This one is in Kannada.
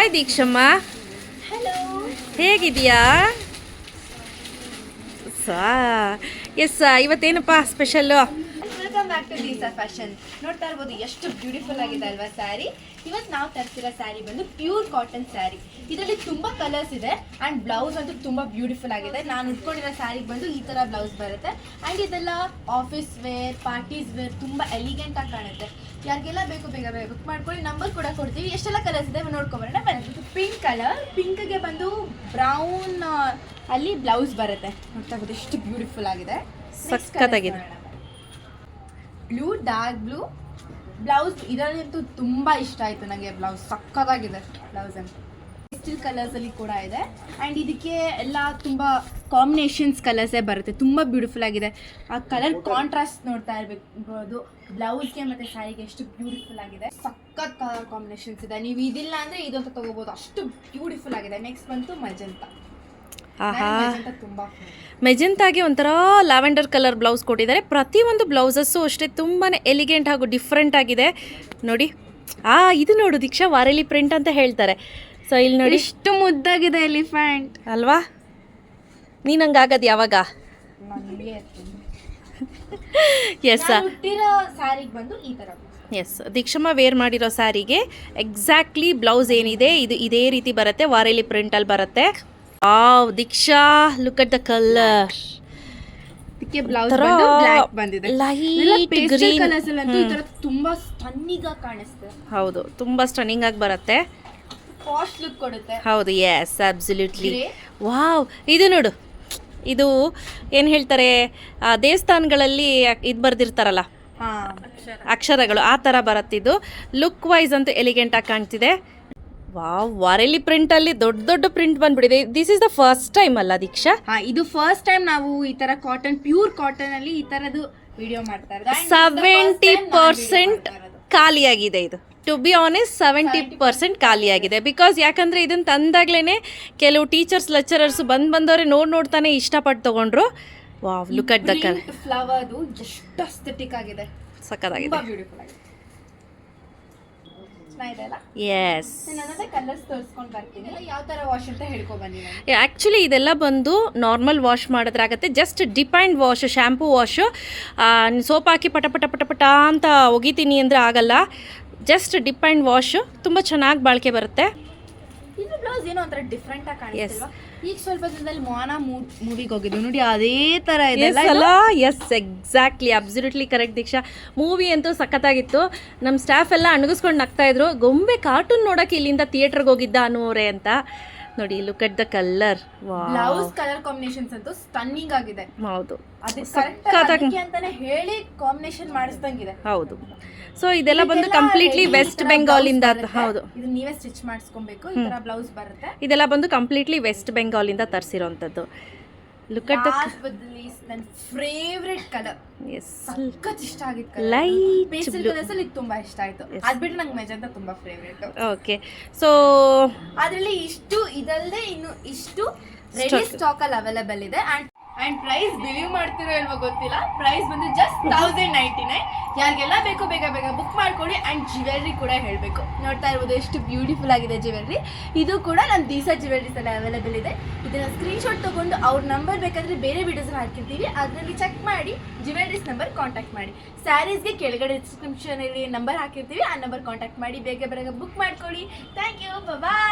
ಹಾಯ್ ದೀಕ್ಷಮ್ಮ, ಹಲೋ, ಹೇಗಿದೆಯಾ? ಎಸ್, ಇವತ್ತೇನಪ್ಪ ಸ್ಪೆಷಲ್ಲು? ವೆಲ್ಕಮ್ ಬ್ಯಾಕ್ ಟು ದೀಸಾ ಫ್ಯಾಷನ್. ನೋಡ್ತಾ ಇರ್ಬೋದು ಎಷ್ಟು ಬ್ಯೂಟಿಫುಲ್ ಆಗಿದೆ ಅಲ್ವಾ ಸ್ಯಾರಿ. ಇವತ್ತು ನಾವು ತರಿಸಿರೋ ಸ್ಯಾರಿ ಬಂದು ಪ್ಯೂರ್ ಕಾಟನ್ ಸ್ಯಾರಿ. ಇದರಲ್ಲಿ ತುಂಬ ಕಲರ್ಸ್ ಇದೆ ಆ್ಯಂಡ್ ಬ್ಲೌಸ್ ಅಂತೂ ತುಂಬ ಬ್ಯೂಟಿಫುಲ್ ಆಗಿದೆ. ನಾನು ಉಟ್ಕೊಂಡಿರೋ ಸ್ಯಾರಿಗೆ ಬಂದು ಈ ಥರ ಬ್ಲೌಸ್ ಬರುತ್ತೆ ಆ್ಯಂಡ್ ಇದೆಲ್ಲ ಆಫೀಸ್ ವೇರ್, ಪಾರ್ಟೀಸ್ ವೇರ್ ತುಂಬ ಎಲಿಗೆಂಟಾಗಿ ಕಾಣುತ್ತೆ. ಯಾರಿಗೆಲ್ಲ ಬೇಕು ಬೇಗ ಬೇಗ ಬುಕ್ ಮಾಡ್ಕೊಳ್ಳಿ. ನಂಬರ್ ಕೂಡ ಕೊಡ್ತೀವಿ. ಎಷ್ಟೆಲ್ಲ ಕಲರ್ಸ್ ಇದೆ ನೋಡ್ಕೊಬರೋಣ ಬನ್ನಿ. ಪಿಂಕ್ ಕಲರ್, ಪಿಂಕ್ಗೆ ಬಂದು ಬ್ರೌನ್ ಅಲ್ಲಿ ಬ್ಲೌಸ್ ಬರುತ್ತೆ. ನೋಡ್ತಾ ಇರ್ಬೋದು ಎಷ್ಟು ಬ್ಯೂಟಿಫುಲ್ ಆಗಿದೆ, ಸಖತ್ತಾಗಿದೆ. Blue, dark blue blouse. ಇದರಲ್ಲಂತೂ ತುಂಬ ಇಷ್ಟ ಆಯಿತು ನನಗೆ. ಬ್ಲೌಸ್ ಸಕ್ಕತ್ತಾಗಿದೆ. ಬ್ಲೌಸ್ ಅಂತ ಸ್ಟಿಲ್ ಕಲರ್ಸಲ್ಲಿ ಕೂಡ ಇದೆ ಆ್ಯಂಡ್ ಇದಕ್ಕೆ ಎಲ್ಲ ತುಂಬ ಕಾಂಬಿನೇಷನ್ಸ್ ಕಲರ್ಸೇ ಬರುತ್ತೆ. ತುಂಬ ಬ್ಯೂಟಿಫುಲ್ ಆಗಿದೆ. ಆ ಕಲರ್ ಕಾಂಟ್ರಾಸ್ಟ್ ನೋಡ್ತಾ ಇರಬೇಕು ಬ್ಲೌಸ್ಗೆ ಮತ್ತು ಸ್ಯಾರಿಗೆ ಎಷ್ಟು ಬ್ಯೂಟಿಫುಲ್ ಆಗಿದೆ. ಸಖತ್ ಕಲರ್ ಕಾಂಬಿನೇಷನ್ಸ್ ಇದೆ. ನೀವು ಇದಿಲ್ಲ ಅಂದರೆ ಇದಂತ ತೊಗೋಬೋದು, ಅಷ್ಟು ಬ್ಯೂಟಿಫುಲ್ ಆಗಿದೆ. ನೆಕ್ಸ್ಟ್ ಬಂತು ಮಜಂತಾ. ತುಂಬ ಮೆಜೆಂತಾಗೆ ಒಂಥರ ಲ್ಯಾವೆಂಡರ್ ಕಲರ್ ಬ್ಲೌಸ್ ಕೊಟ್ಟಿದ್ದಾರೆ. ಪ್ರತಿಯೊಂದು ಬ್ಲೌಸಸ್ಸು ಅಷ್ಟೇ ತುಂಬಾ ಎಲಿಗೆಂಟ್ ಹಾಗೂ ಡಿಫ್ರೆಂಟ್ ಆಗಿದೆ ನೋಡಿ. ಇದು ನೋಡು ದೀಕ್ಷಾ, ವಾರೆಲಿ ಪ್ರಿಂಟ್ ಅಂತ ಹೇಳ್ತಾರೆ. ಸೊ ಇಲ್ಲಿ ನೋಡಿ ಎಷ್ಟು ಮುದ್ದಾಗಿದೆ ಎಲಿಫೆಂಟ್ ಅಲ್ವಾ? ನೀನು ಹಂಗಾಗದು ಯಾವಾಗ? ಎಸ್ ಹುಟ್ಟಿರೋ ಸ್ಯಾರಿಗೆ ಬಂದು ಈ ಥರ. ಎಸ್, ದೀಕ್ಷಮ್ಮ ವೇರ್ ಮಾಡಿರೋ ಸ್ಯಾರಿಗೆ ಎಕ್ಸಾಕ್ಟ್ಲಿ ಬ್ಲೌಸ್ ಏನಿದೆ ಇದು ಇದೇ ರೀತಿ ಬರುತ್ತೆ. ವಾರೆಲಿ ಪ್ರಿಂಟಲ್ಲಿ ಬರುತ್ತೆ. Wow Deeksha, look at the colour. ಇದಕ್ಕೆ ಬ್ಲೌಸ್ ಬಂದು ಬ್ಲಾಕ್ ಬಂದಿದೆ. ಲೈಟ್ ಗ್ರೀನ್ ಕಲರ್ಸ್ ಅಂತೂ ಈ ತರ ತುಂಬಾ ಸ್ಟನ್ನಿಂಗ್ ಆಗಿ ಕಾಣಿಸುತ್ತೆ. ಹೌದು, ತುಂಬಾ ಸ್ಟನ್ನಿಂಗ್ ಆಗಿ ಬರುತ್ತೆ. ಫಾಸ್ಟ್ ಲುಕ್ ಕೊಡುತ್ತೆ. ಹೌದು, ಎಸ್ ಅಬ್ಸಲ್ಯೂಟ್ಲಿ. ವಾವ್, ಇದು ನೋಡು, ಇದು ಏನು ಹೇಳ್ತಾರೆ, ದೇವಸ್ಥಾನಗಳಲ್ಲಿ ಇದು ಬರ್ದಿರ್ತಾರಲ್ಲ ಅಕ್ಷರಗಳು, ಆ ಥರ ಬರುತ್ತಿದ್ದು. ಲುಕ್ ವೈಸ್ ಅಂತೂ ಎಲಿಗೆಂಟ್ ಆಗಿ ಕಾಣ್ತಿದೆ. ವಾವ್, ವಾರೆಲಿ ಪ್ರಿಂಟಲ್ಲಿ ದೊಡ್ಡ ದೊಡ್ಡ ಪ್ರಿಂಟ್ ಬಂದ್ಬಿಟ್ಟಿದೆ. This is the first time ಅಲ್ಲ ದೀಕ್ಷಾ? ಇದು ಫಸ್ಟ್ ಟೈಮ್ ನಾವು ಈ ತರ ಕಾಟನ್, ಪ್ಯೂರ್ ಕಾಟನ್ ಅಲ್ಲಿ ಈ ತರದ್ದು ವಿಡಿಯೋ ಮಾಡ್ತಾ ಇರೋದು. 70% ಖಾಲಿಯಾಗಿದೆ ಇದು. ಟು ಬಿ ಆನೆಸ್ಟ್ 70% ಖಾಲಿಯಾಗಿದೆ. ಬಿಕಾಸ್ ಯಾಕಂದರೆ ಇದನ್ನು ತಂದಾಗ್ಲೇ ಕೆಲವು ಟೀಚರ್ಸ್ ಲೆಕ್ಚರರ್ಸ್ ಬಂದವರೇ ನೋಡ್ತಾನೆ ಇಷ್ಟಪಟ್ಟು ತೊಗೊಂಡ್ರು. Wow, look at the colour. ಫ್ಲವರ್ದು ಎಷ್ಟು ಅಸ್ಥೆಟಿಕ್ ಆಗಿದೆ, ಸಕ್ಕತ್ತಾಗಿದೆ. ಬ್ಯೂಟಿಫುಲ್ ಆಗಿದೆ. ಎಸ್, ಕಲರ್ಸ್ ತೋರಿಸ್ಕೊಂಡು ಬರ್ತೀನಿ. ಯಾವ ತರ ವಾಶ್ ಅಂತ ಹೇಳ್ಕೊ ಬನ್ನಿ. ಆ್ಯಕ್ಚುಲಿ ಇದೆಲ್ಲ ಬಂದು ನಾರ್ಮಲ್ ವಾಶ್ ಮಾಡಿದ್ರಾಗತ್ತೆ. Just dip and wash, shampoo wash. Soap ಹಾಕಿ ಪಟ ಪಟ ಪಟ ಪಟ ಅಂತ ಒಗಿತೀನಿ ಅಂದರೆ ಆಗಲ್ಲ. ಜಸ್ಟ್ ಡಿಪ್ ಆ್ಯಂಡ್ ವಾಶು ತುಂಬ ಚೆನ್ನಾಗಿ ಬಾಳಿಕೆ ಬರುತ್ತೆ. ಇದು ಬ್ಲೌಸ್ ಏನೋ ಒಂಥರ ಡಿಫ್ರೆಂಟ್ ಆಗಿ ಕಾಣಿಸ್ತಿಲ್ವಾ? ಈಗ ಸ್ವಲ್ಪ ದಿನದಲ್ಲಿ ಮೋನ ಮೂವಿಗೆ ಹೋಗಿದ್ದು ನೋಡಿ, ಅದೇ ತರ ಇದೆ ಅಲ್ಲ? ಎಸ್, ಎಕ್ಸಾಕ್ಟ್ಲಿ, ಅಬ್ಸಲ್ಯೂಟ್ಲಿ ಕರೆಕ್ಟ್ ದೀಕ್ಷಾ. ಮೂವಿ ಅಂತೂ ಸಖತ್ತಾಗಿತ್ತು. ನಮ್ಮ ಸ್ಟಾಫ್ ಎಲ್ಲ ಅಣಗಿಸ್ಕೊಂಡು ನಗ್ತಾ ಇದ್ರು, ಗೊಂಬೆ ಕಾರ್ಟೂನ್ ನೋಡೋಕೆ ಇಲ್ಲಿಂದ ಥಿಯೇಟರ್ಗೆ ಹೋಗಿದ್ದ ಅನ್ನೋರೆ ಅಂತ. ನೋಡಿ, look at the colour. Blouse colour combinations ಅಂತೂ ಸ್ಟನ್ನಿಂಗ್ ಆಗಿದೆ. ಹೌದು, ಅದಕ್ಕೆ ಅಂತಾನೆ ಹೇಳಿ ಕಾಂಬಿನೇಷನ್ ಮಾಡಿಸ್ದಂಗಿದೆ. ಹೌದು. ಸೊ ಇದೆಲ್ಲ ಬಂದು ಕಂಪ್ಲೀಟ್ಲಿ ವೆಸ್ಟ್ ಬೆಂಗಾಲ್ ಇಂದ. ಹೌದು, ಇದು ನೀವೇ ಸ್ಟಿಚ್ ಮಾಡಿಸ್ಕೊಬೇಕು. ಈ ತರ ಬ್ಲೌಸ್ ಬರುತ್ತೆ. ಇದೆಲ್ಲ ಬಂದು ಕಂಪ್ಲೀಟ್ಲಿ ವೆಸ್ಟ್ ಬೆಂಗಾಲ್ ಇಂದ ತರಿಸಿರೋಂಥದ್ದು. ಲುಕ್ ಅಟ್ ದ ನನ್ನ ಫೇವರೇಟ್ ಕಲರ್. ಎಸ್, ಸಖತ್ ಇಷ್ಟ ಆಗಿತ್ತು ಕಲರ್. ಲೈಟ್ ಪೇಸ್ಟಲ್ ಕಲರ್ಸ್ ಅಲ್ಲಿ ತುಂಬಾ ಇಷ್ಟ ಆಯ್ತು. ಅದ್ಬಿಟ್ಟು ನಂಗೆ ಮೆಜಂತಾ ತುಂಬಾ ಫೇವರೇಟ್. ಓಕೆ, ಸೊ ಅದರಲ್ಲಿ ಇಷ್ಟು ಇದಲ್ಲದೆ ಇನ್ನು ಇಷ್ಟು ರೆಡಿ ಸ್ಟಾಕ್ ಅಲ್ಲಿ ಅವೈಲೇಬಲ್ ಇದೆ. ಅಂಡ್ ಪ್ರೈಸ್ ಬಿಲೀವ್ ಮಾಡ್ತಿರೋ ಇಲ್ವೋ ಗೊತ್ತಿಲ್ಲ, ಪ್ರೈಸ್ ಬಂದು ಜಸ್ಟ್ 1099. ಯಾರಿಗೆಲ್ಲ ಬೇಕು ಬೇಗ ಬೇಗ ಬುಕ್ ಮಾಡ್ಕೊಳ್ಳಿ. ಅಂಡ್ ಜ್ಯುವೆಲ್ರಿ ಕೂಡ ಹೇಳಬೇಕು. ನೋಡ್ತಾ ಇರ್ಬೋದು ಎಷ್ಟು ಬ್ಯೂಟಿಫುಲ್ ಆಗಿದೆ ಜ್ಯುವೆಲ್ರಿ. ಇದು ಕೂಡ ನಮ್ಮ ದೀಸಾ ಜ್ಯುವೆಲ್ರೀಸ್ ಅಲ್ಲಿ ಅವೈಲೇಬಲ್ ಇದೆ. ಇದನ್ನ ಸ್ಕ್ರೀನ್ಶಾಟ್ ತಗೊಂಡು ಅವ್ರ ನಂಬರ್ ಬೇಕಾದ್ರೆ ಬೇರೆ ವಿಡಿಯೋಸ್ ಹಾಕಿರ್ತೀವಿ, ಅದರಲ್ಲಿ ಚೆಕ್ ಮಾಡಿ ಜ್ಯುವೆಲ್ರೀಸ್ ನಂಬರ್ ಕಾಂಟ್ಯಾಕ್ಟ್ ಮಾಡಿ. ಸ್ಯಾರೀಸ್ಗೆ ಕೆಳಗಡೆ ಡಿಸ್ಕ್ರಿಪ್ಷನ್ ಅಲ್ಲಿ ನಂಬರ್ ಹಾಕಿರ್ತೀವಿ, ಆ ನಂಬರ್ ಕಾಂಟ್ಯಾಕ್ಟ್ ಮಾಡಿ ಬೇಗ ಬೇಗ ಬುಕ್ ಮಾಡ್ಕೊಳ್ಳಿ. Thank you, bye.